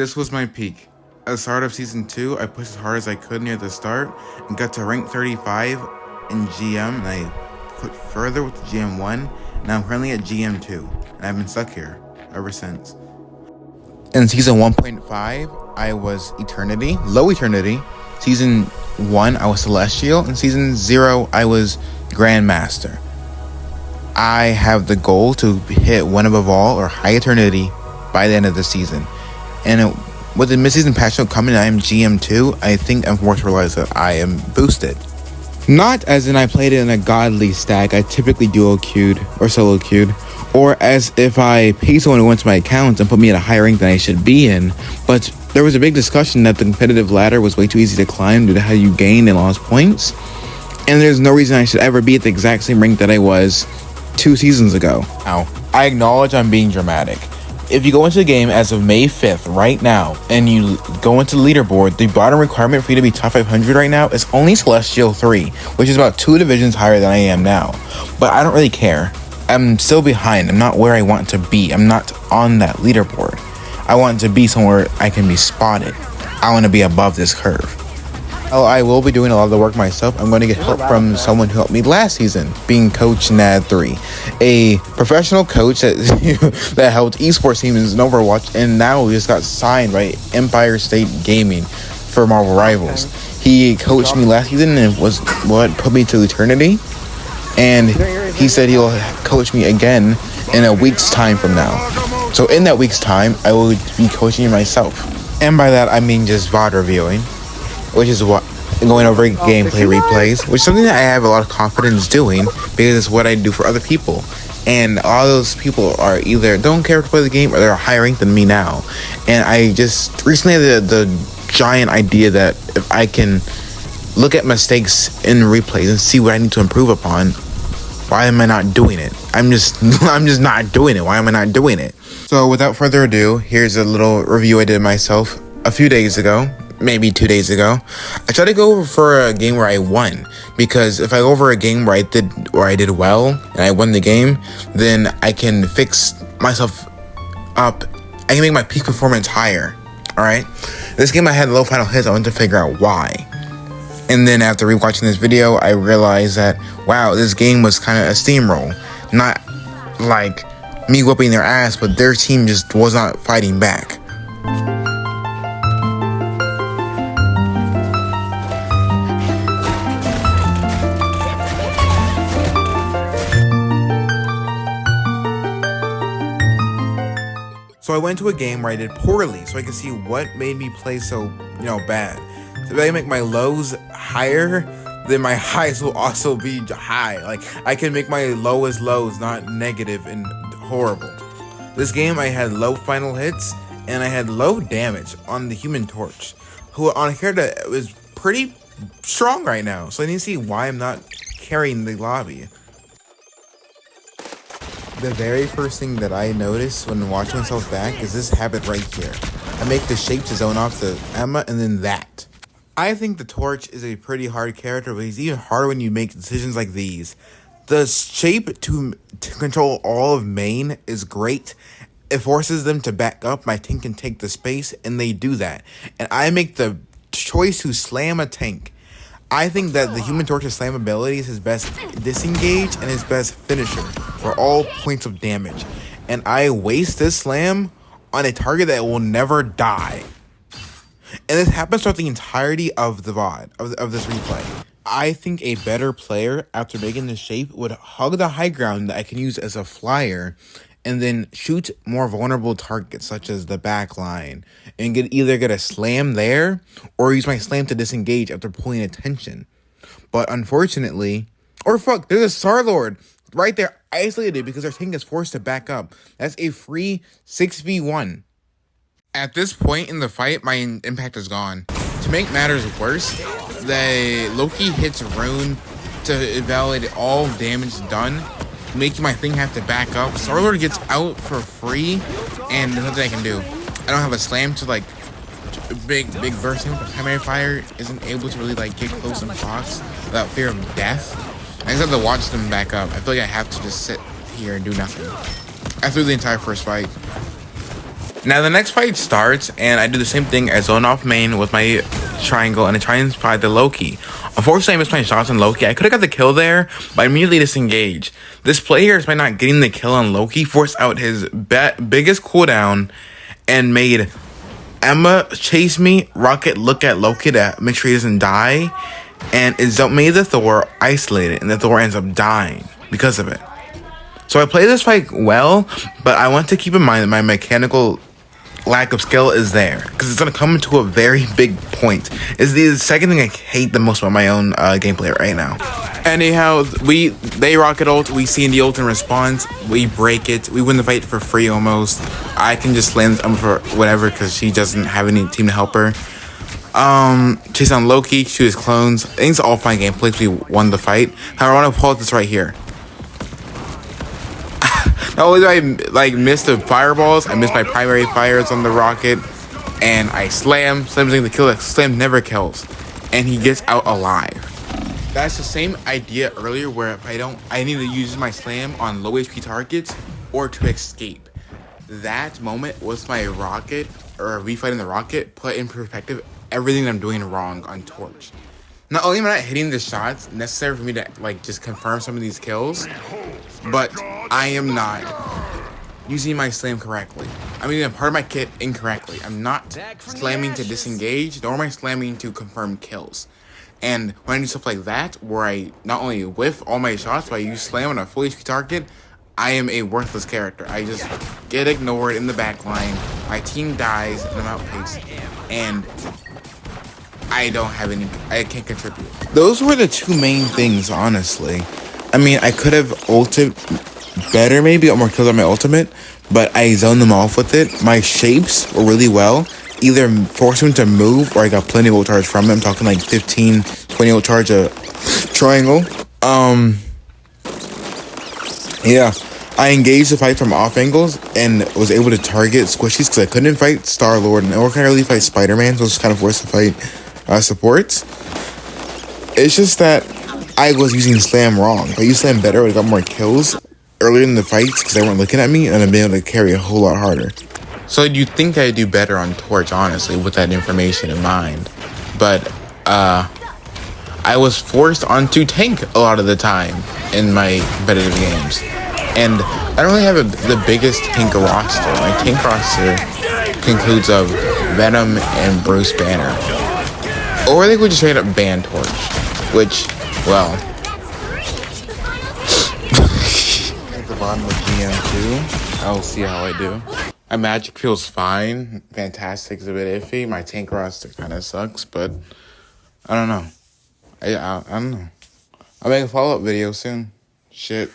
This was my peak. At the start of Season 2, I pushed as hard as I could near the start and got to rank 35 in GM, and I put further with GM 1, and I'm currently at GM 2, and I've been stuck here ever since. In Season 1.5, I was Eternity, Low Eternity. Season 1, I was Celestial. In Season 0, I was Grandmaster. I have the goal to hit One Above All or High Eternity by the end of the season. And with the mid-season patch note coming, I am GM2. I think I'm forced to realize that I am boosted. Not as in I played it in a godly stack. I typically duo queued or solo queued. Or as if I pay someone who went to my account and put me at a higher rank than I should be in. But there was a big discussion that the competitive ladder was way too easy to climb due to how you gain and lost points. And there's no reason I should ever be at the exact same rank that I was 2 seasons ago. Now, I acknowledge I'm being dramatic. If you go into the game as of May 5th right now, and you go into the leaderboard, the bottom requirement for you to be top 500 right now is only Celestial 3, which is about 2 divisions higher than I am now. But I don't really care. I'm still behind. I'm not where I want to be. I'm not on that leaderboard. I want to be somewhere I can be spotted. I want to be above this curve. Oh, I will be doing a lot of the work myself. I'm going to get help from someone who helped me last season, being Coach Nad3, a professional coach that that helped esports teams in Overwatch, and now he just got signed by Empire State Gaming for Marvel Rivals. He coached me last season and was what put me to Eternity, and he said he'll coach me again in a week's time from now. So in that week's time, I will be coaching myself, and by that I mean just VOD reviewing, which is what going over gameplay replays, which is something that I have a lot of confidence doing because it's what I do for other people. And all those people are either don't care to play the game or they're higher ranked than me now. And I just recently had the giant idea that if I can look at mistakes in replays and see what I need to improve upon, why am I not doing it? I'm just not doing it. Why am I not doing it? So without further ado, here's a little review I did myself a few days ago. Maybe 2 days ago. I tried to go over for a game where I won, because if I go over a game where I did well and I won the game, then I can fix myself up. I can make my peak performance higher. Alright? This game I had low final hits. I wanted to figure out why. And then after rewatching this video, I realized that wow, this game was kind of a steamroll. Not like me whooping their ass, but their team just was not fighting back. So I went to a game where I did poorly, so I could see what made me play so, bad. So if I make my lows higher, then my highs will also be high. Like, I can make my lowest lows not negative and horrible. This game, I had low final hits, and I had low damage on the Human Torch, who on a character that was pretty strong right now. So I need to see why I'm not carrying the lobby. The very first thing that I noticed when watching myself back is this habit right here. I make the shape to zone off the Emma and then that. I think the Torch is a pretty hard character, but he's even harder when you make decisions like these. The shape to control all of main is great. It forces them to back up. My tank can take the space, and they do that. And I make the choice to slam a tank. I think that the Human Torch's slam ability is his best disengage and his best finisher for all points of damage. And I waste this slam on a target that will never die. And this happens throughout the entirety of the VOD, of this replay. I think a better player, after making the shape, would hug the high ground that I can use as a flyer and then shoot more vulnerable targets such as the back line and either get a slam there or use my slam to disengage after pulling attention. But unfortunately, there's a Star-Lord right there isolated because our tank is forced to back up. That's a free 6v1. At this point in the fight, my impact is gone. To make matters worse, the Loki hits Rune to invalidate all damage done, making my thing have to back up. Star-Lord gets out for free, and there's nothing I can do. I don't have a slam to big burst him, but primary fire isn't able to really get close and procs without fear of death. I just have to watch them back up. I feel like I have to just sit here and do nothing. I threw the entire first fight. Now the next fight starts, and I do the same thing as zone off main with my triangle, and I try and spy the Loki. Unfortunately, I missed my shots on Loki. I could have got the kill there, but I immediately disengaged. This player, by not getting the kill on Loki, forced out his biggest cooldown and made Emma chase me, Rocket look at Loki to make sure he doesn't die, and it made the Thor isolated, and the Thor ends up dying because of it. So I play this fight well, but I want to keep in mind that my mechanical lack of skill is there, because it's going to come to a very big point. It's the second thing I hate the most about my own gameplay right now. Anyhow, they rocket ult, we see the ult in response, we break it, we win the fight for free almost. I can just land for whatever because she doesn't have any team to help her. Chase on Loki, shoot his clones. I think it's all fine gameplay. We won the fight. However, I want to pull out this right here. Not only did I miss the fireballs, I missed my primary fires on the rocket, and I Slam's getting the kill. Slam never kills, and he gets out alive. That's the same idea earlier where if I need to use my Slam on low HP targets or to escape. That moment with my rocket, or refighting the rocket, put in perspective everything I'm doing wrong on Torch. Not only am I not hitting the shots necessary for me to just confirm some of these kills, but I am not using my Slam correctly. I'm using a part of my kit incorrectly. I'm not slamming to disengage, nor am I slamming to confirm kills. And when I do stuff like that, where I not only whiff all my shots, but I use Slam on a full HP target, I am a worthless character. I just get ignored in the back line, my team dies, and I'm outpaced, and I can't contribute. Those were the two main things, honestly. I mean, I could have ulted better, maybe, got more kills on my ultimate, but I zoned them off with it. My shapes were really well. Either forced him to move, or I got plenty of ult charge from him. I'm talking 15, 20 ult charge a triangle. Yeah. I engaged the fight from off angles and was able to target squishies because I couldn't fight Star-Lord, or can I really fight Spider-Man, so I was kind of forced to fight supports. It's just that I was using Slam wrong. If I used Slam better, I would have got more kills earlier in the fights because they weren't looking at me, and I'd be able to carry a whole lot harder. So you'd think I'd do better on Torch, honestly, with that information in mind. But I was forced onto tank a lot of the time in my competitive games. And I don't really have the biggest tank roster. My tank roster concludes of Venom and Bruce Banner. Or they could just straight up ban Torch. Which, well... At the bottom of GM2, I'll see how I do. My magic feels fine. Fantastic's a bit iffy. My tank roster kind of sucks, but I don't know. I don't know. I'll make a follow-up video soon. Shit.